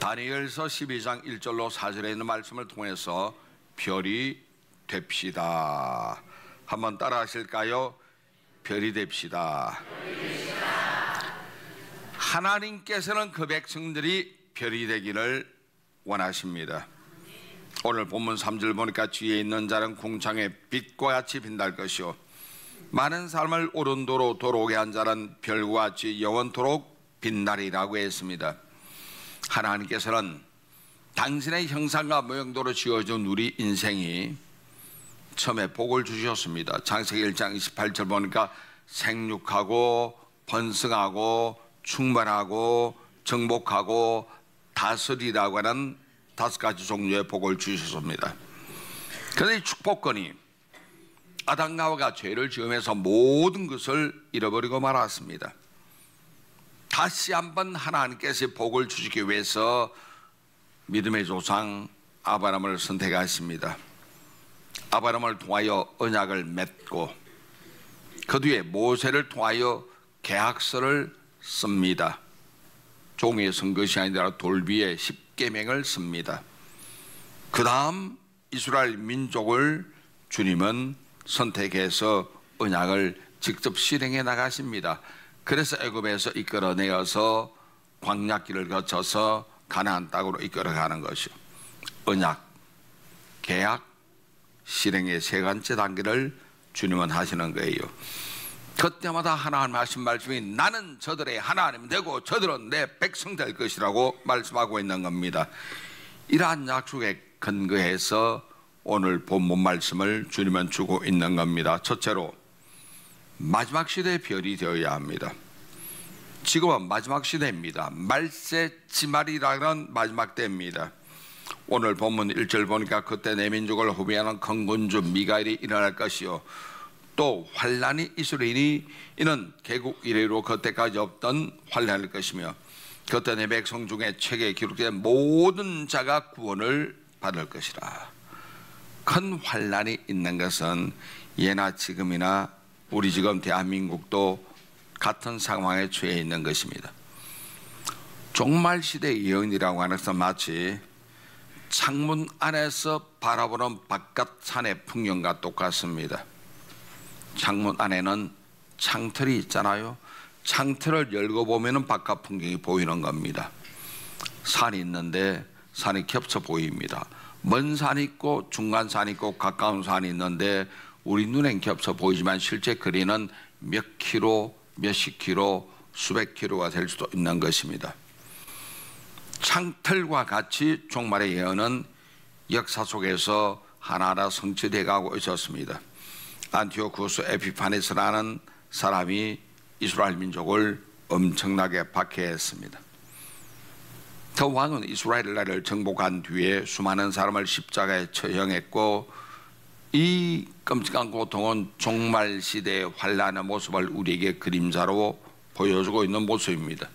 다니엘서 12장 1절로 4절에 있는 말씀을 통해서 별이 됩시다. 한번 따라 하실까요? 별이 됩시다. 하나님께서는 그 백성들이 별이 되기를 원하십니다. 오늘 본문 3절 보니까 뒤에 있는 자는 궁창의 빛과 같이 빛날 것이요 많은 삶을 옳은 도로 돌아오게 한 자는 별과 같이 영원토록 빛나리라고 했습니다. 하나님께서는 당신의 형상과 모형대로 지어준 우리 인생이 처음에 복을 주셨습니다. 창세기 1장 28절 보니까 생육하고 번성하고 충만하고 정복하고 다스리라고 하는 5가지 종류의 복을 주셨습니다. 그런데 이 축복권이 아담과 하와가 죄를 지으면서 모든 것을 잃어버리고 말았습니다. 다시 한번 하나님께서 복을 주시기 위해서 믿음의 조상 아브라함을 선택하십니다. 아브라함을 통하여 언약을 맺고 그 뒤에 모세를 통하여 계약서를 씁니다. 종이에 쓴 것이 아니라 돌 위에 십계명을 씁니다. 그 다음 이스라엘 민족을 주님은 선택해서 언약을 직접 실행해 나가십니다. 그래서 애굽에서 이끌어내어서 광야길을 거쳐서 가나안 땅으로 이끌어가는 것이요 언약, 계약, 실행의 세 번째 단계를 주님은 하시는 거예요. 그때마다 하나님 하신 말씀이 나는 저들의 하나님 되고 저들은 내 백성 될 것이라고 말씀하고 있는 겁니다. 이러한 약속에 근거해서 오늘 본문 말씀을 주님은 주고 있는 겁니다. 첫째로 마지막 시대의 별이 되어야 합니다. 지금은 마지막 시대입니다. 말세지말이라는 마지막 때입니다. 오늘 본문 1절 보니까 그때 내 민족을 후비하는 강군주 미가엘이 일어날 것이요 또 환란이 있으리니 이는 개국 이래로 그때까지 없던 환란일 것이며 그때 내 백성 중에 책에 기록된 모든 자가 구원을 받을 것이라. 큰 환란이 있는 것은 예나 지금이나 우리 지금 대한민국도 같은 상황에 처해 있는 것입니다. 종말 시대 예언이라고 하는 것은 마치 창문 안에서 바라보는 바깥 산의 풍경과 똑같습니다. 창문 안에는 창틀이 있잖아요. 창틀을 열고 보면 바깥 풍경이 보이는 겁니다. 산이 있는데 산이 겹쳐 보입니다. 먼 산이 있고 중간 산이 있고 가까운 산이 있는데 우리 눈엔 겹쳐 보이지만 실제 거리는 몇 킬로, 몇십 킬로, 수백 킬로가 될 수도 있는 것입니다. 창틀과 같이 종말의 예언은 역사 속에서 하나하나 성취되어 가고 있었습니다. 안티오쿠스 에피파네스라는 사람이 이스라엘 민족을 엄청나게 박해했습니다. 그 왕은 이스라엘 나라를 정복한 뒤에 수많은 사람을 십자가에 처형했고 이 끔찍한 고통은 종말 시대의 환란의 모습을 우리에게 그림자로 보여주고 있는 모습입니다.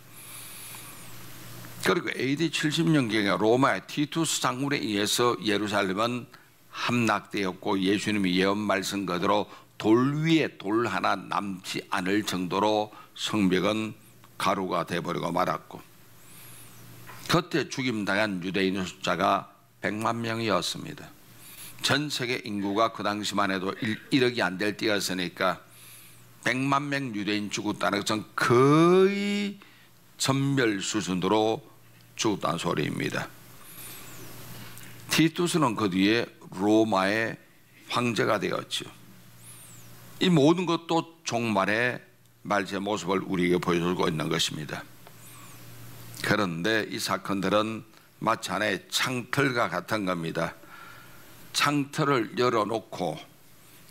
그리고 AD 70년경에 로마의 티투스 장군에 의해서 예루살렘은 함락되었고 예수님이 예언 말씀 그대로 돌 위에 돌 하나 남지 않을 정도로 성벽은 가루가 되어버리고 말았고 그때 죽임당한 유대인의 숫자가 100만 명이었습니다. 전 세계 인구가 그 당시만 해도 1억이 안 될 때였으니까 100만 명 유대인 죽었다는 것은 거의 전멸 수준으로 죽었다는 소리입니다. 티투스는 그 뒤에 로마의 황제가 되었죠. 이 모든 것도 종말의 말세 모습을 우리에게 보여주고 있는 것입니다. 그런데 이 사건들은 마치 하나의 창틀과 같은 겁니다. 창틀을 열어놓고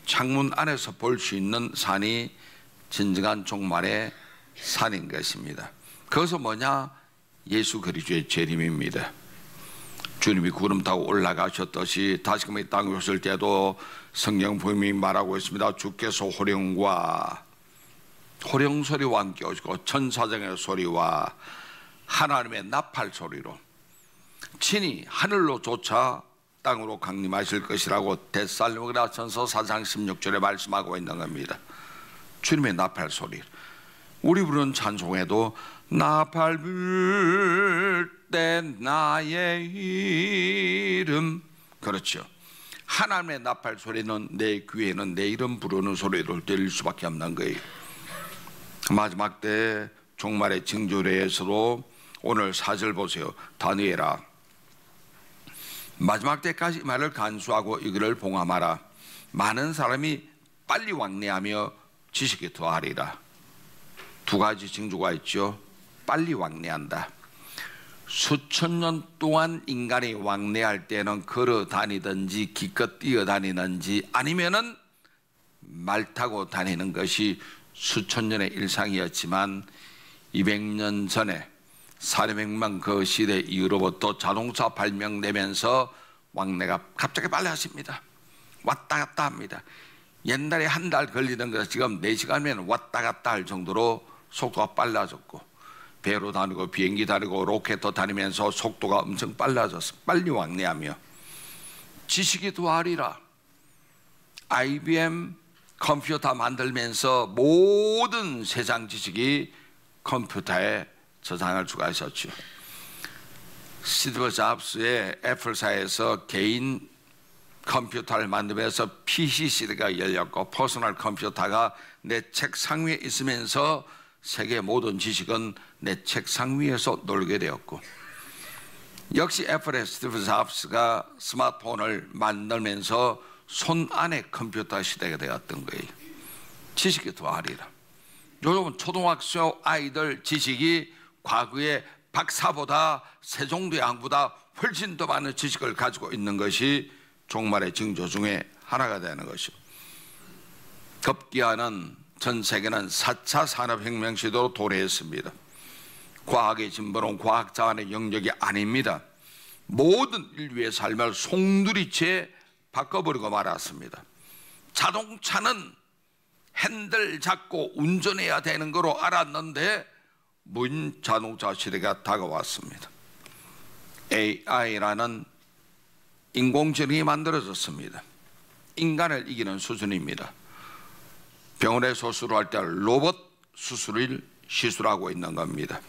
창문 안에서 볼 수 있는 산이 진정한 종말의 산인 것입니다. 그것은 뭐냐? 예수 그리스도의 재림입니다. 주님이 구름 타고 올라가셨듯이 다시금 이 땅에 오실 때도 성경 분명히 말하고 있습니다. 주께서 호령 소리와 함께 오시고 천사장의 소리와 하나님의 나팔 소리로 친히 하늘로 쫓아 땅으로 강림하실 것이라고 데살로니가전서 4장 16절에 말씀하고 있는 겁니다. 주님의 나팔 소리. 우리 부르는 찬송에도 나팔 불 때 나의 이름, 그렇죠. 하나님의 나팔 소리는 내 귀에는 내 이름 부르는 소리로 들릴 수밖에 없는 거예요. 마지막 때 종말의 징조례에서도 오늘 4절 보세요. 다니엘아, 마지막 때까지 말을 간수하고 이거를 봉함하라. 많은 사람이 빨리 왕래하며 지식이 더하리라. 두 가지 징조가 있죠. 빨리 왕래한다. 수천 년 동안 인간이 왕래할 때는 걸어 다니든지 기껏 뛰어 다니든지 아니면은 말 타고 다니는 것이 수천 년의 일상이었지만 200년 전에 사르맹만 그 시대 이후로부터 자동차 발명되면서 왕래가 갑자기 빨라집니다. 왔다 갔다 합니다. 옛날에 한 달 걸리던 것을 지금 4시간이면 왔다 갔다 할 정도로 속도가 빨라졌고, 배로 다니고 비행기 다니고 로켓도 다니면서 속도가 엄청 빨라졌어. 빨리 왕래하며 지식이 더하리라. IBM 컴퓨터 만들면서 모든 세상 지식이 컴퓨터에 저장할 수가 있었죠. 스티브 잡스의 애플사에서 개인 컴퓨터를 만들면서 PC 시대가 열렸고, 퍼스널 컴퓨터가 내 책상 위에 있으면서 세계 모든 지식은 내 책상 위에서 놀게 되었고, 역시 애플의 스티브 잡스가 스마트폰을 만들면서 손 안에 컴퓨터 시대가 되었던 거예요. 지식이 더하리라. 여러분, 초등학교 아이들 지식이 과거에 박사보다 세종대왕보다 훨씬 더 많은 지식을 가지고 있는 것이 종말의 징조 중에 하나가 되는 것이죠. 급기야는 전 세계는 4차 산업혁명 시대로 도래했습니다. 과학의 진보는 과학자만의 영역이 아닙니다. 모든 인류의 삶을 송두리째 바꿔버리고 말았습니다. 자동차는 핸들 잡고 운전해야 되는 거로 알았는데 무인 자동차 시대가 다가왔습니다. AI라는 인공지능이 만들어졌습니다. 인간을 이기는 수준입니다. 병원에 수술할 때 로봇 수술을 시술하고 있는 겁니다.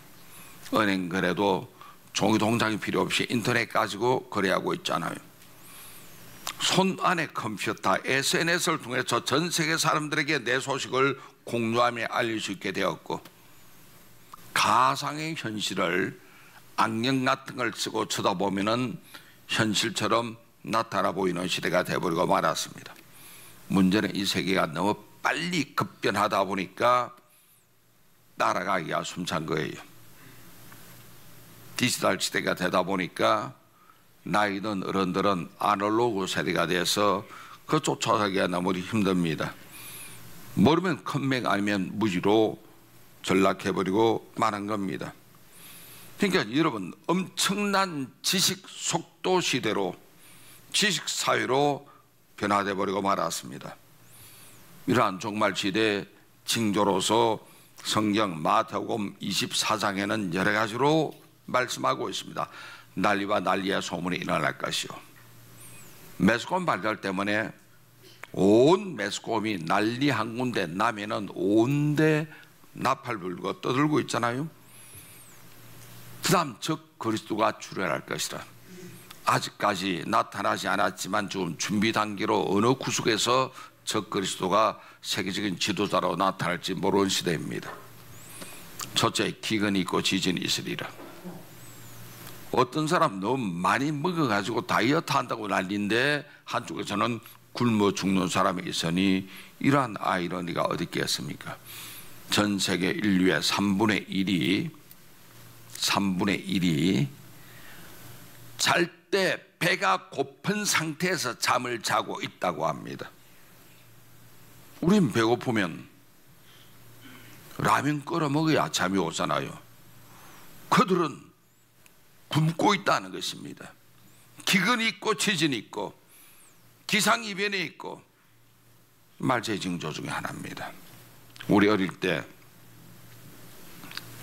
은행 거래도 종이 동장이 필요 없이 인터넷 가지고 거래하고 있잖아요. 손 안에 컴퓨터, SNS를 통해서 전 세계 사람들에게 내 소식을 공유하며 알릴 수 있게 되었고, 가상의 현실을 안경 같은 걸 쓰고 쳐다보면은 현실처럼 나타나 보이는 시대가 되어버리고 말았습니다. 문제는 이 세계가 너무 빨리 급변하다 보니까 따라가기가 숨찬 거예요. 디지털 시대가 되다 보니까 나이 든 어른들은 아날로그 세대가 돼서 그 쫓아가기가 너무 힘듭니다. 모르면 컴맹 아니면 무지로 전락해버리고 마는 겁니다. 그러니까 여러분, 엄청난 지식 속도 시대로, 지식 사회로 변화돼 버리고 말았습니다. 이러한 종말 시대 징조로서 성경 마태복음 24장에는 여러 가지로 말씀하고 있습니다. 난리와 난리의 소문이 일어날 것이요, 매스컴 발달 때문에 온 매스컴이 난리 한 군데 나면은 온데 나팔 불고 떠들고 있잖아요. 그 다음 적 그리스도가 출현할 것이라. 아직까지 나타나지 않았지만 지금 준비 단계로 어느 구석에서 적 그리스도가 세계적인 지도자로 나타날지 모르는 시대입니다. 첫째, 기근이 있고 지진이 있으리라. 어떤 사람 너무 많이 먹어가지고 다이어트 한다고 난리인데 한쪽에서는 굶어 죽는 사람이 있으니 이러한 아이러니가 어디 있겠습니까? 전 세계 인류의 3분의 1이 잘 때 배가 고픈 상태에서 잠을 자고 있다고 합니다. 우린 배고프면 라면 끓여 먹어야 잠이 오잖아요. 그들은 굶고 있다는 것입니다. 기근이 있고 지진이 있고 기상이변이 있고 말세의 징조 중에 하나입니다. 우리 어릴 때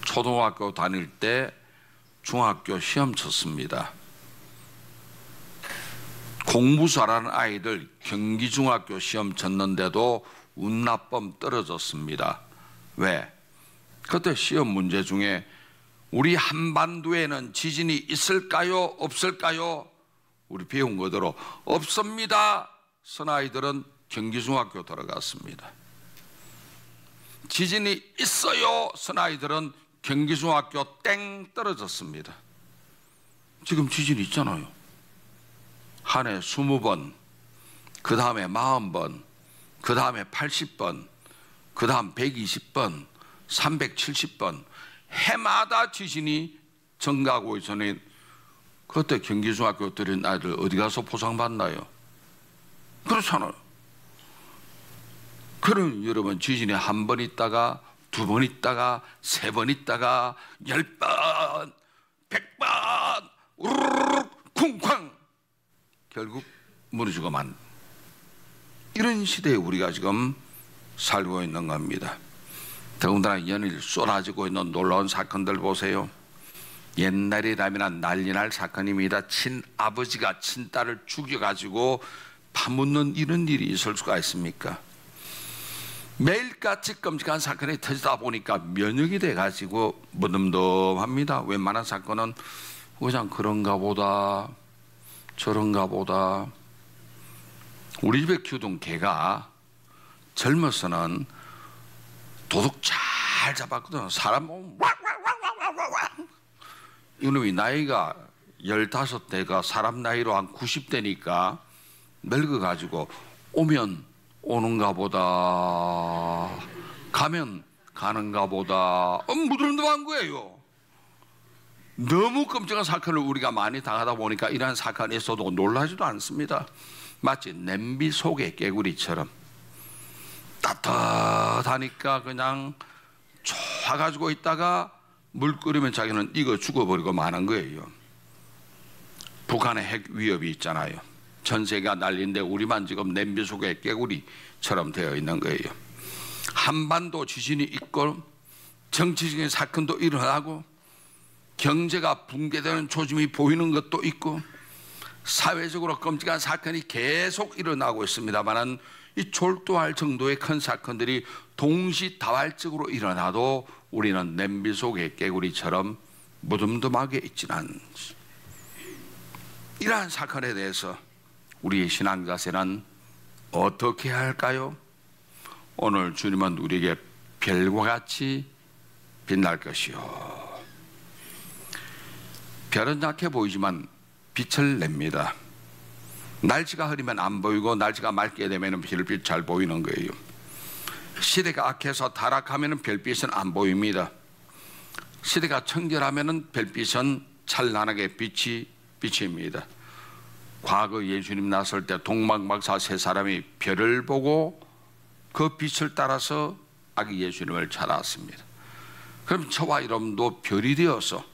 초등학교 다닐 때 중학교 시험 쳤습니다. 공부 잘하는 아이들 경기중학교 시험 쳤는데도 운나쁨 떨어졌습니다. 왜? 그때 시험 문제 중에 우리 한반도에는 지진이 있을까요? 없을까요? 우리 배운 거대로 없습니다. 선아이들은 경기중학교 들어갔습니다. 지진이 있어요. 선아이들은 경기중학교 땡 떨어졌습니다. 지금 지진이 있잖아요. 한 해 20번, 그 다음에 40번, 그 다음에 80번, 그 다음 120번, 370번 해마다 지진이 증가하고 있으니 그때 경기중학교 들인 아이들 어디 가서 보상받나요? 그렇잖아요. 그럼 여러분 지진이 한 번 있다가 두 번 있다가 세 번 있다가 10번, 100번 우르르 쿵쾅 결국 무너지고만 이런 시대에 우리가 지금 살고 있는 겁니다. 더군다나 연일 쏟아지고 있는 놀라운 사건들 보세요. 옛날이라면 난리날 사건입니다. 친아버지가 친딸을 죽여가지고 파묻는 이런 일이 있을 수가 있습니까? 매일같이 끔찍한 사건이 터지다 보니까 면역이 돼가지고 무덤덤합니다. 웬만한 사건은 그냥 그런가 보다 저런가 보다. 우리 집에 키우던 개가 젊어서는 도둑 잘 잡았거든. 사람 보면 이놈이 나이가 15대가 사람 나이로 한 90대니까 늙어가지고 오면 오는가 보다 가면 가는가 보다 무덤덤한 거예요. 너무 끔찍한 사건을 우리가 많이 당하다 보니까 이러한 사건이 있어도 놀라지도 않습니다. 마치 냄비 속의 깨구리처럼 따뜻하니까 그냥 좋아가지고 있다가 물 끓이면 자기는 익어 죽어버리고 마는 거예요. 북한의 핵 위협이 있잖아요. 전 세계가 난리인데 우리만 지금 냄비 속의 깨구리처럼 되어 있는 거예요. 한반도 지진이 있고 정치적인 사건도 일어나고 경제가 붕괴되는 조짐이 보이는 것도 있고 사회적으로 끔찍한 사건이 계속 일어나고 있습니다만 이 졸도할 정도의 큰 사건들이 동시다발적으로 일어나도 우리는 냄비 속의 깨구리처럼 무덤덤하게 있지는 않지. 이러한 사건에 대해서 우리의 신앙 자세는 어떻게 해야 할까요? 오늘 주님은 우리에게 별과 같이 빛날 것이요. 별은 약해 보이지만 빛을 냅니다. 날씨가 흐리면 안 보이고 날씨가 맑게 되면 별빛 잘 보이는 거예요. 시대가 악해서 타락하면 별빛은 안 보입니다. 시대가 청결하면 별빛은 찬란하게 빛이 비칩니다. 과거 예수님 나설 때 동방박사 세 사람이 별을 보고 그 빛을 따라서 아기 예수님을 찾아왔습니다. 그럼 저와 여러분도 별이 되어서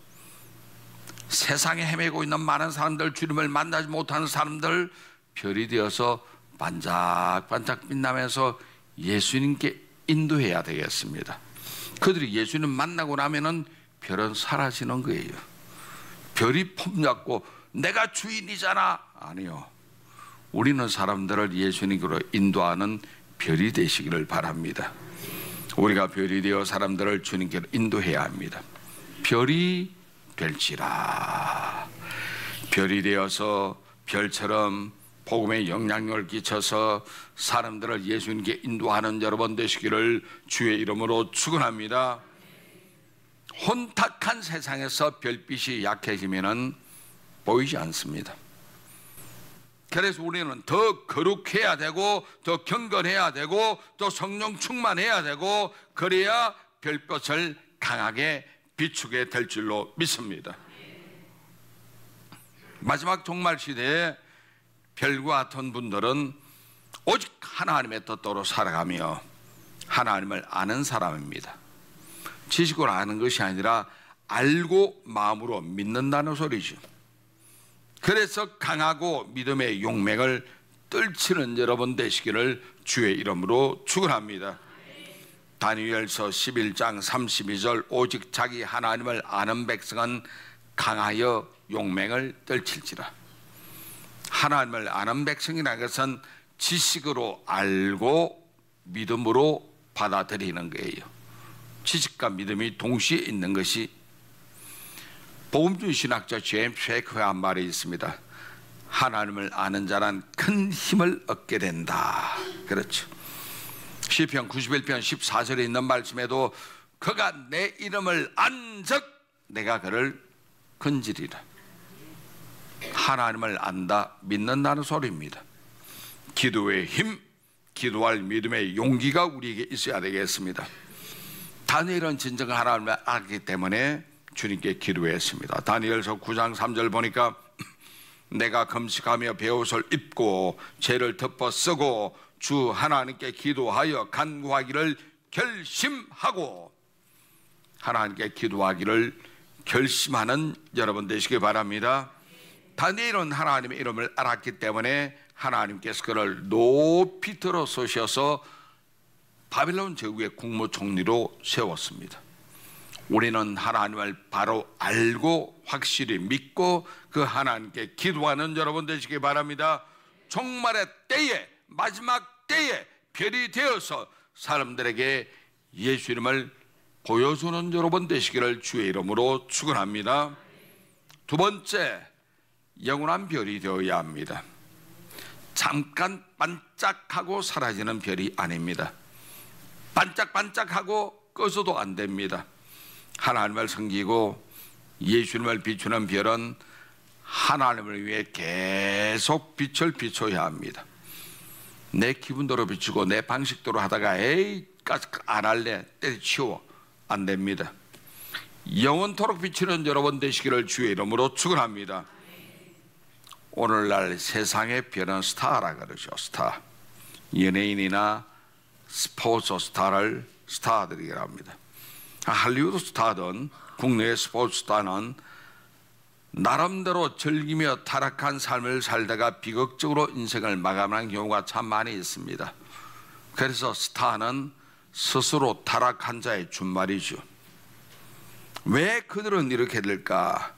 세상에 헤매고 있는 많은 사람들, 주님을 만나지 못하는 사람들 별이 되어서 반짝반짝 빛나면서 예수님께 인도해야 되겠습니다. 그들이 예수님 만나고 나면은 별은 사라지는 거예요. 별이 폼잡고 내가 주인이잖아. 아니요. 우리는 사람들을 예수님으로 인도하는 별이 되시기를 바랍니다. 우리가 별이 되어 사람들을 주님께로 인도해야 합니다. 별이 별지라. 별이 되어서 별처럼 복음의 영향력을 끼쳐서 사람들을 예수님께 인도하는 여러분 되시기를 주의 이름으로 축원합니다. 혼탁한 세상에서 별빛이 약해지면은 보이지 않습니다. 그래서 우리는 더 거룩해야 되고 더 경건해야 되고 더 성령 충만해야 되고 그래야 별빛을 강하게 비추게 될 줄로 믿습니다. 마지막 종말 시대에 별과 같은 분들은 오직 하나님의 뜻대로 살아가며 하나님을 아는 사람입니다. 지식으로 아는 것이 아니라 알고 마음으로 믿는다는 소리죠. 그래서 강하고 믿음의 용맹을 떨치는 여러분 되시기를 주의 이름으로 축원합니다. 다니엘서 11장 32절 오직 자기 하나님을 아는 백성은 강하여 용맹을 떨칠지라. 하나님을 아는 백성이라는 것은 지식으로 알고 믿음으로 받아들이는 거예요. 지식과 믿음이 동시에 있는 것이 복음주의 신학자 제임스 쉐이크의 한 말이 있습니다. 하나님을 아는 자란 큰 힘을 얻게 된다. 그렇죠. 시편 91편 14절에 있는 말씀에도 그가 내 이름을 안적 내가 그를 건지리라. 하나님을 안다, 믿는다는 소리입니다. 기도의 힘, 기도할 믿음의 용기가 우리에게 있어야 되겠습니다. 다니엘은 진정 하나님을 알기 때문에 주님께 기도했습니다. 다니엘서 9장 3절 보니까 내가 금식하며 베옷을 입고 죄를 덮어 쓰고 주 하나님께 기도하여 간구하기를 결심하고, 하나님께 기도하기를 결심하는 여러분 되시기 바랍니다. 다니엘은 하나님의 이름을 알았기 때문에 하나님께서 그를 높이 들어서셔서 바빌론 제국의 국무총리로 세웠습니다. 우리는 하나님을 바로 알고 확실히 믿고 그 하나님께 기도하는 여러분 되시기 바랍니다. 종말의 때에, 마지막 때에 별이 되어서 사람들에게 예수 이름을 보여주는 여러분 되시기를 주의 이름으로 축원합니다. 두 번째, 영원한 별이 되어야 합니다. 잠깐 반짝하고 사라지는 별이 아닙니다. 반짝반짝하고 꺼서도 안 됩니다. 하나님을 섬기고 예수님을 비추는 별은 하나님을 위해 계속 빛을 비춰야 합니다. 내 기분대로 비추고 내 방식대로 하다가 에이 안 할래 때려치워, 안 됩니다. 영원토록 비추는 여러분 되시기를 주의 이름으로 축원합니다. 오늘날 세상의 별은 스타라 그러죠. 스타. 연예인이나 스포츠 스타를 스타들이라고 합니다. 할리우드 스타든 국내의 스포츠 스타는 나름대로 즐기며 타락한 삶을 살다가 비극적으로 인생을 마감한 경우가 참 많이 있습니다. 그래서 스타는 스스로 타락한 자의 준말이죠. 왜 그들은 이렇게 될까?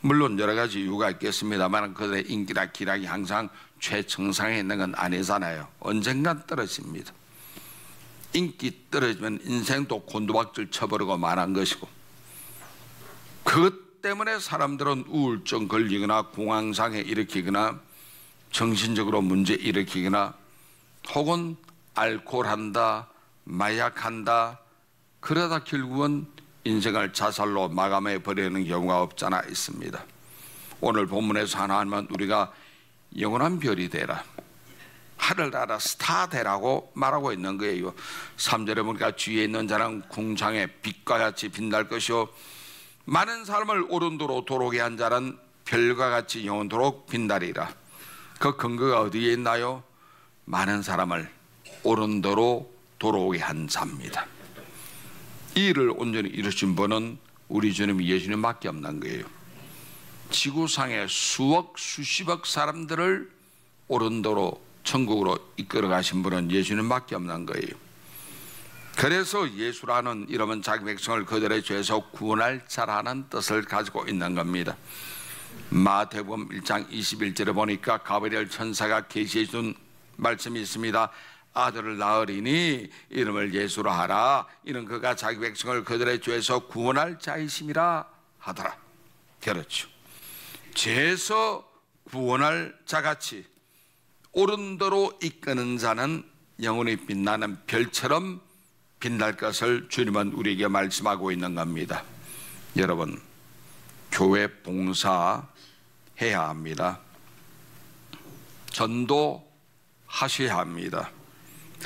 물론 여러 가지 이유가 있겠습니다만 그들의 인기나 기량이 항상 최정상에 있는 건 아니잖아요. 언젠간 떨어집니다. 인기 떨어지면 인생도 곤두박질 쳐버리고 말한 것이고, 그것 때문에 사람들은 우울증 걸리거나 공황장애 일으키거나 정신적으로 문제 일으키거나 혹은 알코올한다, 마약한다, 그러다 결국은 인생을 자살로 마감해 버리는 경우가 없잖아 있습니다. 오늘 본문에서 하나님은 우리가 영원한 별이 되라, 하늘나라 스타 되라고 말하고 있는 거예요. 3절에 보니까 주위에 있는 자는 궁창의 빛과 같이 빛날 것이요 많은 사람을 오른도로 도로게 한 자는 별과 같이 영원토록 빛나리라. 그 근거가 어디에 있나요? 많은 사람을 오른도로 돌아오게 한 자입니다. 이 일을 온전히 이루신 분은 우리 주님 예수님밖에 없는 거예요. 지구상의 수억 수십억 사람들을 오른도로 천국으로 이끌어 가신 분은 예수님밖에 없는 거예요. 그래서 예수라는 이름은 자기 백성을 그들의 죄에서 구원할 자라는 뜻을 가지고 있는 겁니다. 마태복음 1장 21절에 보니까 가브리엘 천사가 계시해 준 말씀이 있습니다. 아들을 낳으리니 이름을 예수라 하라. 이는 그가 자기 백성을 그들의 죄에서 구원할 자이심이라 하더라. 그렇죠. 죄에서 구원할 자같이 오른도로 이끄는 자는 영원히 빛나는 별처럼 빛날 것을 주님은 우리에게 말씀하고 있는 겁니다. 여러분, 교회 봉사 해야 합니다. 전도하셔야 합니다.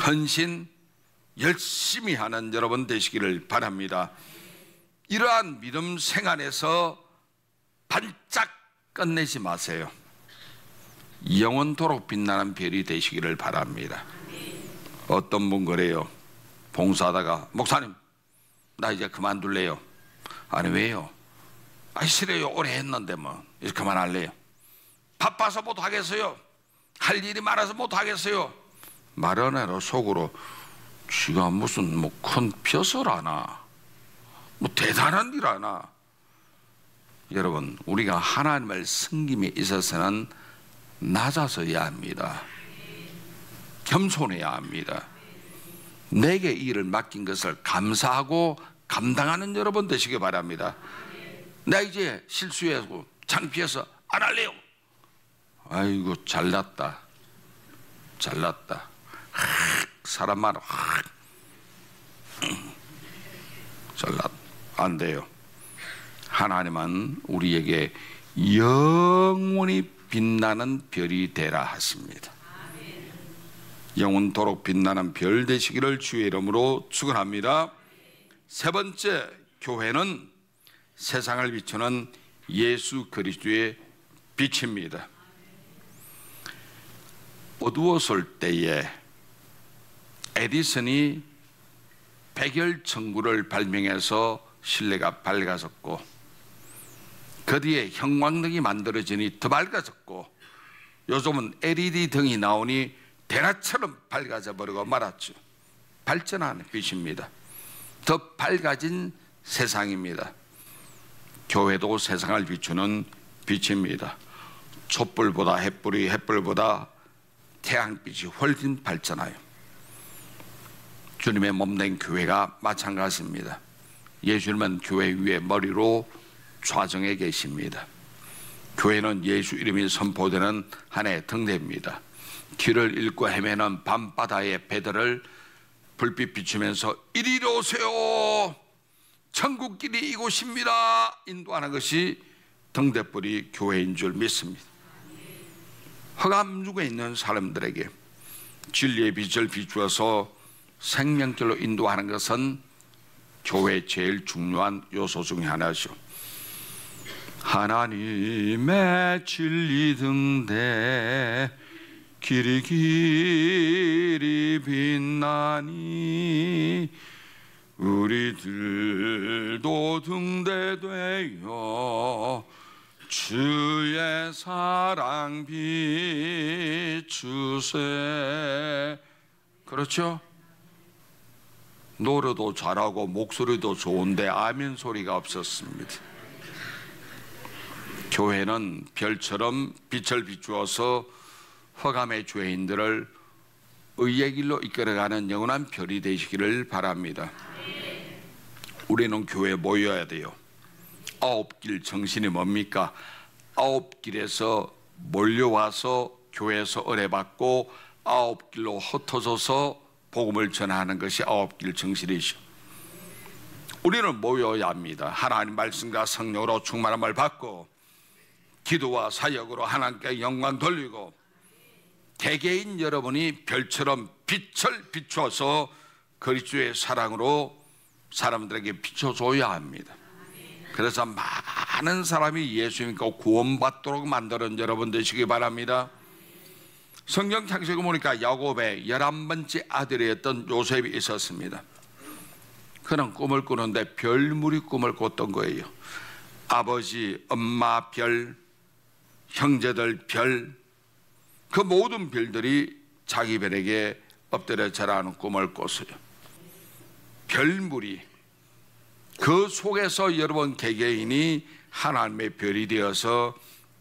헌신 열심히 하는 여러분 되시기를 바랍니다. 이러한 믿음 생활에서 반짝 끝내지 마세요. 영원토록 빛나는 별이 되시기를 바랍니다. 어떤 분 그래요. 봉사하다가 목사님 나 이제 그만둘래요. 아니 왜요? 아니 싫어요. 오래 했는데 뭐 이제 그만할래요. 바빠서 못하겠어요. 할 일이 많아서 못하겠어요. 말은 해로 속으로 쥐가 무슨 뭐 큰 벼슬 하나 뭐 대단한 일 하나. 여러분, 우리가 하나님을 섬김에 있어서는 낮아서야 합니다. 겸손해야 합니다. 내게 이 일을 맡긴 것을 감사하고 감당하는 여러분 되시기 바랍니다. 나 이제 실수해서 창피해서 안 할래요. 아이고 잘났다. 사람 말은 잘났다. 안 돼요. 하나님은 우리에게 영원히 빛나는 별이 되라 하십니다. 영원토록 빛나는 별 되시기를 주의 이름으로 축원합니다. 세 번째, 교회는 세상을 비추는 예수 그리스도의 빛입니다. 어두웠을 때에 에디슨이 백열천구를 발명해서 실내가 밝아졌고, 그 뒤에 형광등이 만들어지니 더 밝아졌고, 요즘은 LED 등이 나오니 대낮처럼 밝아져 버리고 말았죠. 발전하는 빛입니다. 더 밝아진 세상입니다. 교회도 세상을 비추는 빛입니다. 촛불보다 햇불보다 태양빛이 훨씬 밝잖아요. 주님의 몸된 교회가 마찬가지입니다. 예수님은 교회 위에 머리로 좌정에 계십니다. 교회는 예수 이름이 선포되는 하나의 등대입니다. 길을 잃고 헤매는 밤바다의 배들을 불빛 비추면서 이리로 오세요, 천국길이 이곳입니다 인도하는 것이 등대불이 교회인 줄 믿습니다. 흑암 중에 있는 사람들에게 진리의 빛을 비추어서 생명길로 인도하는 것은 교회의 제일 중요한 요소 중에 하나죠. 하나님의 진리 등대 길이 빛나니 우리들도 등대되어 주의 사랑 비추세. 그렇죠? 노래도 잘하고 목소리도 좋은데 아멘 소리가 없었습니다. 교회는 별처럼 빛을 비추어서 흑암의 죄인들을 의의 길로 이끌어가는 영원한 별이 되시기를 바랍니다. 우리는 교회에 모여야 돼요. 아홉 길 정신이 뭡니까? 아홉 길에서 몰려와서 교회에서 은혜받고 아홉 길로 흩어져서 복음을 전하는 것이 아홉 길 정신이죠. 우리는 모여야 합니다. 하나님 말씀과 성령으로 충만함을 받고 기도와 사역으로 하나님께 영광 돌리고, 개개인 여러분이 별처럼 빛을 비춰서 그리스도의 사랑으로 사람들에게 비춰줘야 합니다. 그래서 많은 사람이 예수 믿고 구원받도록 만드는 여러분 되시기 바랍니다. 성경 창세기 보니까 야곱의 11번째 아들이었던 요셉이 있었습니다. 그는 꿈을 꾸는데 별물이 꿈을 꿨던 거예요. 아버지, 엄마 별, 형제들 별, 그 모든 별들이 자기 별에게 엎드려 절하는 꿈을 꿨어요. 별물이, 그 속에서 여러분 개개인이 하나님의 별이 되어서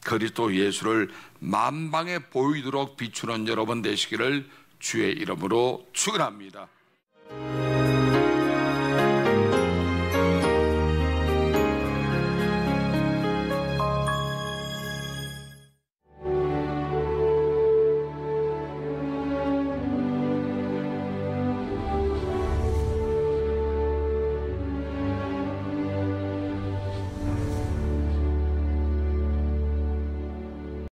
그리스도 예수를 만방에 보이도록 비추는 여러분 되시기를 주의 이름으로 축원합니다.